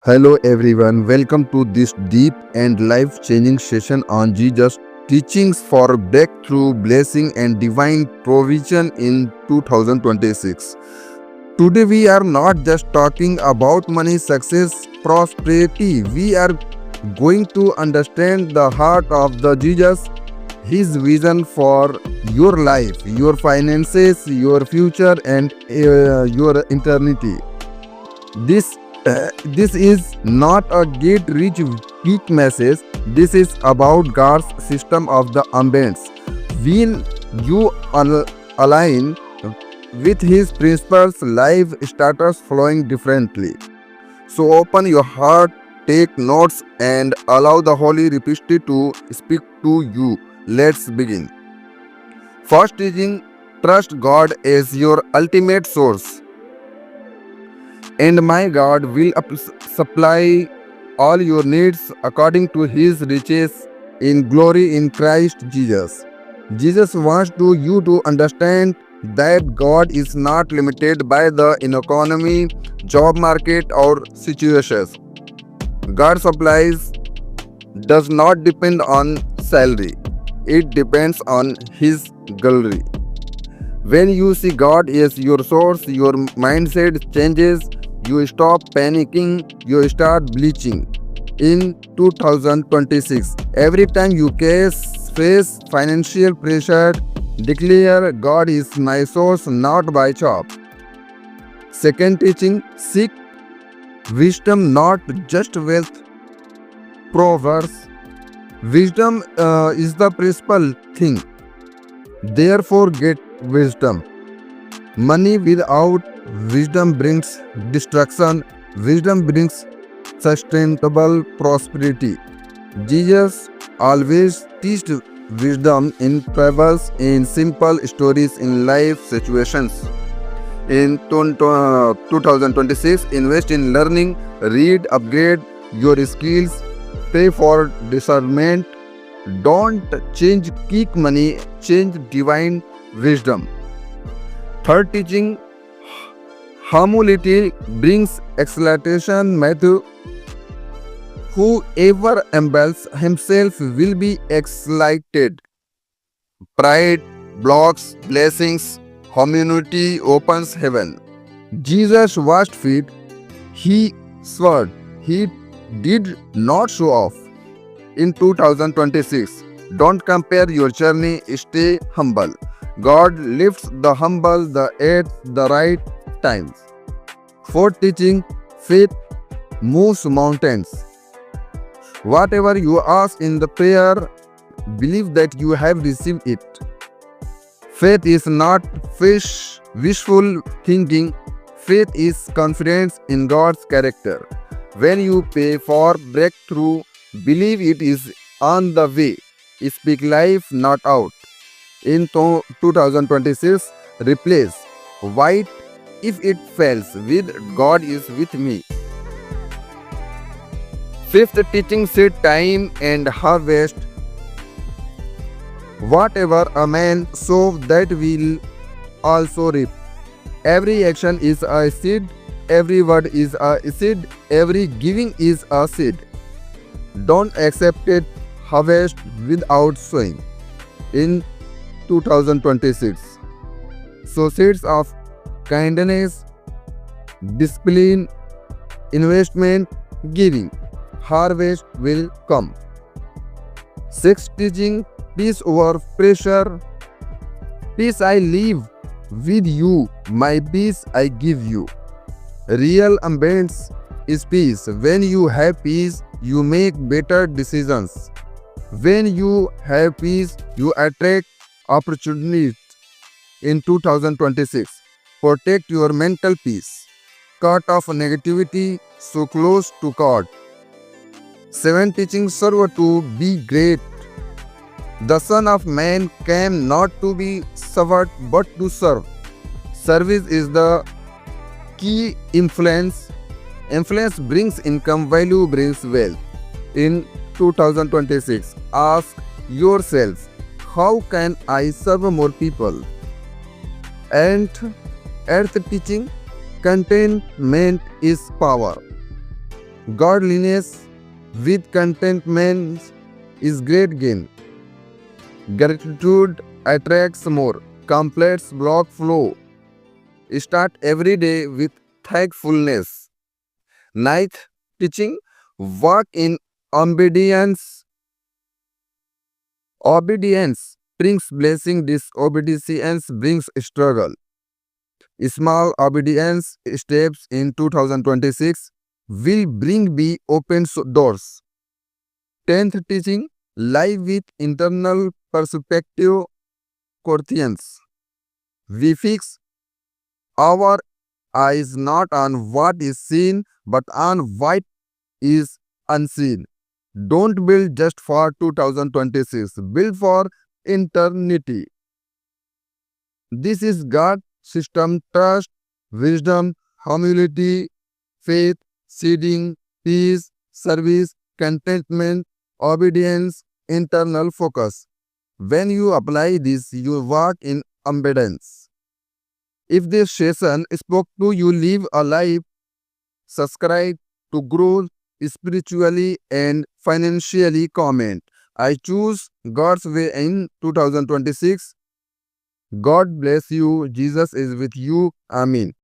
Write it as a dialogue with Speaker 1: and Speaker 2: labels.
Speaker 1: Hello everyone, welcome to this deep and life-changing session on Jesus teachings for breakthrough, blessing and divine provision in 2026. Today we are not just talking about money, success, prosperity. We are going to understand the heart of the Jesus, his vision for your life, your finances, your future and your eternity. This is not a get rich quick message. This is about God's system of the abundance. Will you align with His principles? Life starts flowing differently. So open your heart, take notes, and allow the Holy Spirit to speak to you. Let's begin. First teaching: trust God as your ultimate source. And my God will supply all your needs according to his riches in glory in Christ Jesus. Jesus wants you to understand that God is not limited by the economy, job market, or situations. God's supplies does not depend on salary. It depends on his glory. When you see God as your source, your mindset changes. You stop panicking, you start bleaching. In 2026, every time you face financial pressure, declare God is my source, not by chop. Second teaching: seek wisdom, not just wealth. Proverbs: wisdom is the principal thing. Therefore, get wisdom. Money without wisdom brings destruction. Wisdom brings sustainable prosperity. Jesus always teached wisdom in parables, in simple stories, in life situations. In 2026, invest in learning, read, upgrade your skills, pay for discernment. Don't change quick money, change divine wisdom. Third teaching: humility brings exaltation. Matthew: whoever humbles himself will be exalted. Pride blocks blessings. Humility opens heaven. Jesus washed feet. He swore. He did not show off. In 2026, don't compare your journey. Stay humble. God lifts the humble at the right times. Fourth teaching: faith moves mountains. Whatever you ask in the prayer, believe that you have received it. Faith is not wishful thinking. Faith is confidence in God's character. When you pray for breakthrough, believe it is on the way. Speak life, not out. In 2026, replace white if it fails with God is with me. Fifth teaching: seed time and harvest. Whatever a man sows, that will also reap. Every action is a seed, every word is a seed, every giving is a seed. Don't accept it harvest without sowing. In 2026, so seeds of kindness, discipline, investment, giving, harvest will come. Sixth teaching: peace over pressure. Peace I leave with you, my peace I give you. Real abundance is peace. When you have peace, you make better decisions. When you have peace, you attract opportunities. In 2026, protect your mental peace. Cut off negativity, so close to God. Seventh teaching: serve to be great. The Son of Man came not to be served but to serve. Service is the key influence. Influence brings income, value brings wealth. In 2026, ask yourself, how can I serve more people? And earth teaching: contentment is power. Godliness with contentment is great gain. Gratitude attracts more. Completes block flow. Start every day with thankfulness. Ninth teaching, walk in obedience. Obedience brings blessing, disobedience brings struggle. Small obedience steps in 2026 will bring be open doors. 10th teaching, live with internal perspective quotients. We fix our eyes not on what is seen but on what is unseen. Don't build just for 2026, build for eternity. This is God system trust, wisdom, humility, faith, seeding, peace, service, contentment, obedience, internal focus. When you apply this, you walk in abundance. If this session spoke to you, live a life, subscribe to grow spiritually and financially. Comment. I choose God's way in 2026. God bless you. Jesus is with you. Amen.